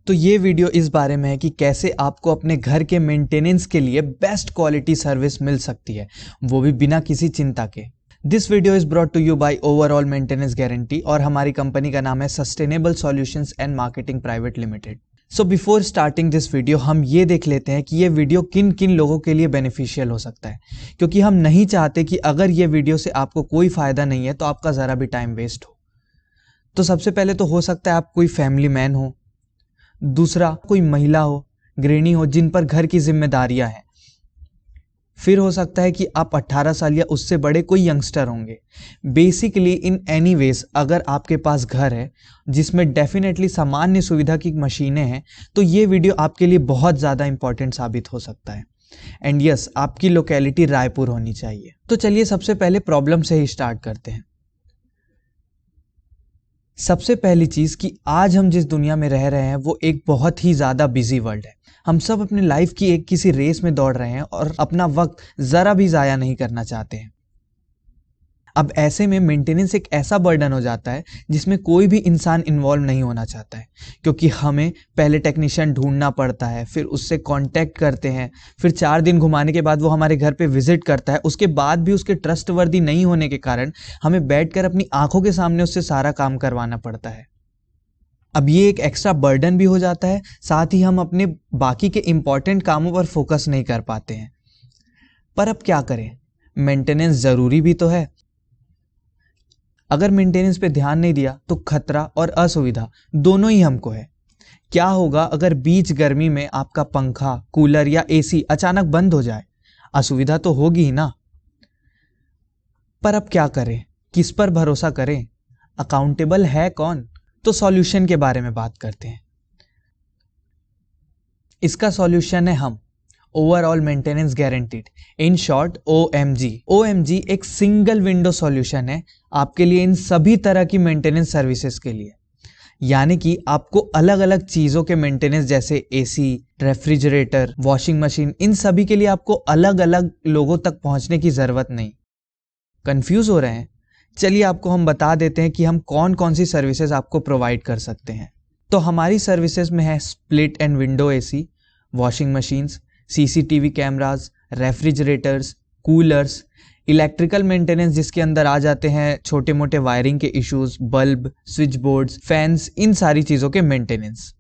तो ये वीडियो इस बारे में है कि कैसे आपको अपने घर के मेंटेनेंस के लिए बेस्ट क्वालिटी सर्विस मिल सकती है, वो भी बिना किसी चिंता के। This video is brought to you by overall maintenance guarantee और हमारी कंपनी का नाम है sustainable solutions and marketing private limited. So before starting this video हम ये देख लेते हैं कि ये वीडियो किन किन लोगों के लिए बेनिफिशियल हो सकता है, क्योंकि हम नहीं चाहते कि अगर ये वीडियो से आपको कोई फायदा नहीं है तो आपका ज़रा भी टाइम वेस्ट हो। तो सबसे पहले तो हो सकता है आप कोई फैमिली मैन हो, दूसरा कोई महिला हो, गृहिणी हो जिन पर घर की जिम्मेदारियां हैं, फिर हो सकता है कि आप 18 साल या उससे बड़े कोई यंगस्टर होंगे। बेसिकली इन एनी वेज अगर आपके पास घर है जिसमें डेफिनेटली सामान्य सुविधा की मशीनें हैं तो ये वीडियो आपके लिए बहुत ज़्यादा इंपॉर्टेंट साबित हो सकता है। एंड यस, आपकी लोकेलिटी रायपुर होनी चाहिए। तो चलिए सबसे पहले प्रॉब्लम से ही स्टार्ट करते हैं। सबसे पहली चीज़ कि आज हम जिस दुनिया में रह रहे हैं वो एक बहुत ही ज़्यादा बिजी वर्ल्ड है। हम सब अपनी लाइफ की एक किसी रेस में दौड़ रहे हैं और अपना वक्त ज़रा भी ज़ाया नहीं करना चाहते हैं। अब ऐसे में मेंटेनेंस एक ऐसा बर्डन हो जाता है जिसमें कोई भी इंसान इन्वॉल्व नहीं होना चाहता है, क्योंकि हमें पहले टेक्नीशियन ढूंढना पड़ता है, फिर उससे कांटेक्ट करते हैं, फिर 4 दिन घुमाने के बाद वो हमारे घर पे विजिट करता है। उसके बाद भी उसके ट्रस्टवर्दी नहीं होने के कारण हमें बैठकर अपनी आंखों के सामने उससे सारा काम करवाना पड़ता है। अब ये एक एक्स्ट्रा बर्डन भी हो जाता है, साथ ही हम अपने बाकी के इम्पॉर्टेंट कामों पर फोकस नहीं कर पाते हैं। पर अब क्या करें, मेंटेनेंस ज़रूरी भी तो है। अगर मेंटेनेंस पे ध्यान नहीं दिया तो खतरा और असुविधा दोनों ही हमको है। क्या होगा अगर बीच गर्मी में आपका पंखा, कूलर या एसी अचानक बंद हो जाए? असुविधा तो होगी ही ना। पर अब क्या करें, किस पर भरोसा करें, अकाउंटेबल है कौन? तो सॉल्यूशन के बारे में बात करते हैं। इसका सॉल्यूशन है हम, overall maintenance guaranteed, in short OMG। OMG एक सिंगल विंडो सॉल्यूशन है आपके लिए इन सभी तरह की मेंटेनेंस सर्विसेज के लिए। यानी कि आपको अलग अलग चीज़ों के मेंटेनेंस जैसे एसी, रेफ्रिजरेटर, वॉशिंग मशीन, इन सभी के लिए आपको अलग अलग लोगों तक पहुंचने की ज़रूरत नहीं। कंफ्यूज हो रहे हैं? चलिए आपको हम बता देते हैं कि हम कौन कौन सी सर्विसेज आपको प्रोवाइड कर सकते हैं। तो हमारी सर्विसेज में है split and window AC, washing machines, CCTV cameras, refrigerators, coolers, electrical maintenance जिसके अंदर आ जाते हैं छोटे मोटे वायरिंग के issues, bulb, switch boards, fans, इन सारी चीज़ों के मेंटेनेंस।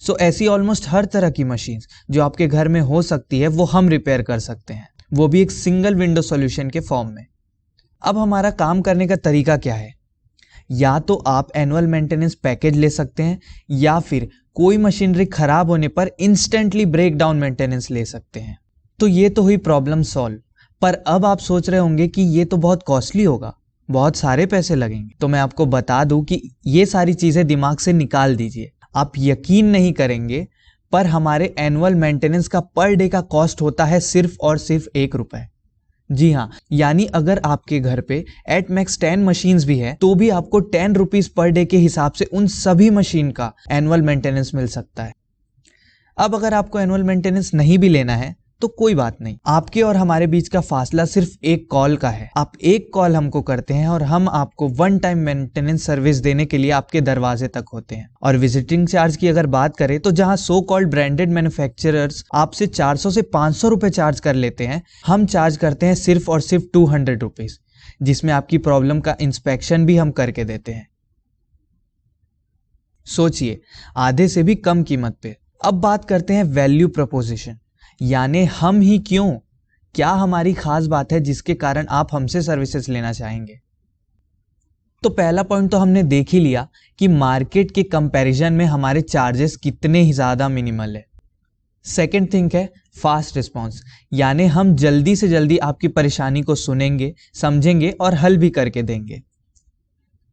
सो ऐसी ऑलमोस्ट हर तरह की मशीन्स जो आपके घर में हो सकती है वो हम रिपेयर कर सकते हैं, वो भी एक सिंगल विंडो सॉल्यूशन के फॉर्म में। अब हमारा काम करने का तरीका क्या है? या तो आप एनुअल मेंटेनेंस पैकेज ले सकते हैं या फिर कोई मशीनरी खराब होने पर इंस्टेंटली ब्रेक डाउन मेंटेनेंस ले सकते हैं। तो ये तो हुई प्रॉब्लम सॉल्व। पर अब आप सोच रहे होंगे कि ये तो बहुत कॉस्टली होगा, बहुत सारे पैसे लगेंगे। तो मैं आपको बता दूं कि ये सारी चीज़ें दिमाग से निकाल दीजिए। आप यकीन नहीं करेंगे पर हमारे एनुअल मेंटेनेंस का पर डे का कॉस्ट होता है सिर्फ और सिर्फ 1 रुपये। जी हाँ, यानी अगर आपके घर पे एट मैक्स 10 मशीन्स भी है तो भी आपको 10 रुपीज पर डे के हिसाब से उन सभी मशीन का एनुअल मेंटेनेंस मिल सकता है। अब अगर आपको एनुअल मेंटेनेंस नहीं भी लेना है तो कोई बात नहीं, आपके और हमारे बीच का फासला सिर्फ एक कॉल का है। आप एक कॉल हमको करते हैं और हम आपको 1 टाइम मेंटेनेंस सर्विस देने के लिए आपके दरवाजे तक होते हैं। और विजिटिंग चार्ज की अगर बात करें तो जहां सो कॉल्ड ब्रांडेड मैन्युफैक्चरर्स आपसे 400 से 500 रुपए चार्ज कर लेते हैं, हम चार्ज करते हैं सिर्फ और सिर्फ 200 रुपीज, जिसमें आपकी प्रॉब्लम का इंस्पेक्शन भी हम करके देते हैं। सोचिए, आधे से भी कम कीमत पे। अब बात करते हैं वैल्यू प्रपोजिशन, यानी हम ही क्यों, क्या हमारी खास बात है जिसके कारण आप हमसे सर्विसेज लेना चाहेंगे। तो पहला पॉइंट तो हमने देख ही लिया कि मार्केट के कंपैरिजन में हमारे चार्जेस कितने ही ज़्यादा मिनिमल है। सेकेंड थिंग है फास्ट रिस्पॉन्स, यानी हम जल्दी से जल्दी आपकी परेशानी को सुनेंगे, समझेंगे और हल भी करके देंगे।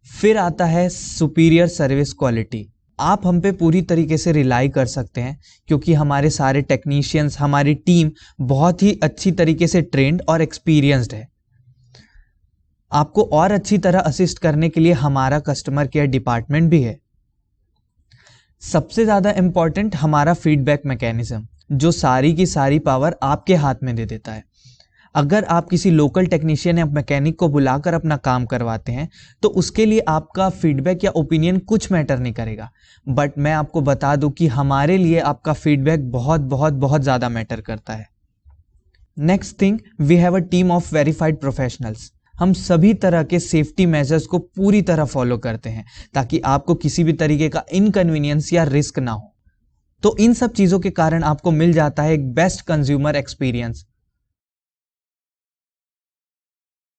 फिर आता है सुपीरियर सर्विस क्वालिटी। आप हम पे पूरी तरीके से रिलाई कर सकते हैं क्योंकि हमारे सारे टेक्नीशियंस, हमारी टीम बहुत ही अच्छी तरीके से ट्रेंड और एक्सपीरियंस्ड है। आपको और अच्छी तरह असिस्ट करने के लिए हमारा कस्टमर केयर डिपार्टमेंट भी है। सबसे ज़्यादा इम्पॉर्टेंट हमारा फीडबैक मैकेनिज्म, जो सारी की सारी पावर आपके हाथ में दे देता है। अगर आप किसी लोकल टेक्नीशियन या मैकेनिक को बुलाकर अपना काम करवाते हैं तो उसके लिए आपका फीडबैक या ओपिनियन कुछ मैटर नहीं करेगा, बट मैं आपको बता दूं कि हमारे लिए आपका फीडबैक बहुत बहुत बहुत ज़्यादा मैटर करता है। Next thing, we have a team of verified professionals. हम सभी तरह के सेफ्टी मेजर्स को पूरी तरह फॉलो करते हैं ताकि आपको किसी भी तरीके का इनकन्वीनियंस या रिस्क ना हो। तो इन सब चीज़ों के कारण आपको मिल जाता है एक बेस्ट कंज्यूमर एक्सपीरियंस।